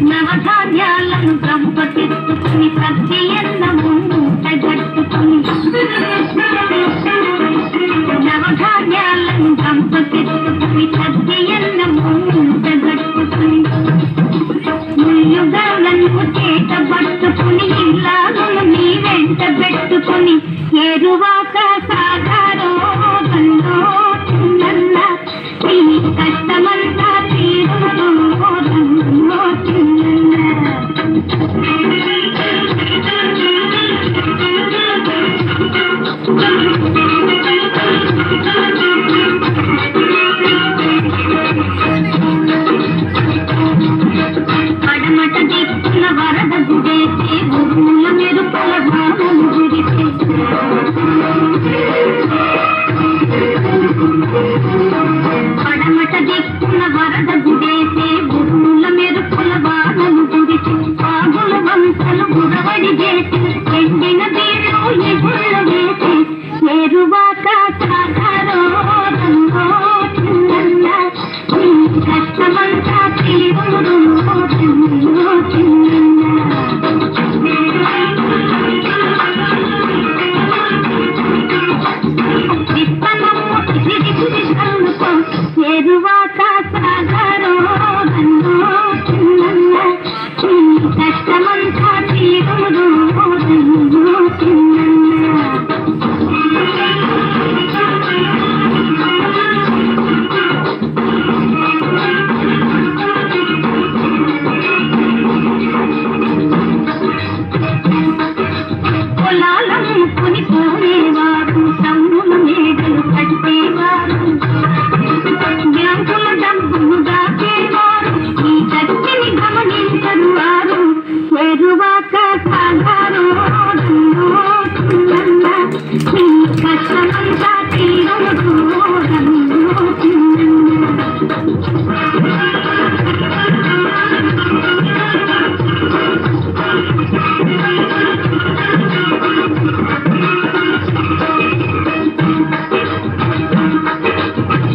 నవధాన్యాలను గంపకెత్తుకుని సద్యన్నము మూటగట్టుకుని నవధాన్యాలను గంపకెత్తుకుని సద్యన్నము మూటగట్టుకుని ముల్లుగాలను చేతబట్టుకుని ఇల్లాలను నీ వెంట పెట్టుకుని ఏరువాక సాగారో గల్లో చిన్న ఈ కష్టమంతా తీరులో రంగులో చిన్న పడమట దిక్కున వరద గుడేసి ఉరుముల మెరుపుల వానలు గురిసే పడమట దిక్కున వరద గుడేసి ఉరుముల మెరుపుల వానలు గురిసి పాగుల వంశలు గురవడి చేసి ఎండిన బీళ్ళు ఎగుళ్ళ వేసి ఏరువాక సాగరో రంగో చిన్న కష్టమంతా తీరులో రంగో చిన్న విత్తనము సిరిగురి కన్నుకో ఏరువాక సాగరో రంగో చిన్న కష్టమంతా తీరులో రంగో చిన్న పొలాలను కొనిపోయేవారు తమ్ముల మేడలు కట్టేవారు బ్యాంకుల డబ్బులు దాచేవారు ఈ చర్చని గమనించరు వారు ఎరువాక సాగారో చిన్న కష్టమంతా తీరులో రంగో చిన్న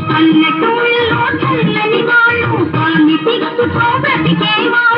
పల్లెటూళ్ళలో చల్లని వాళ్ళు పాలిటిక్స్తో బ్రతికేవారు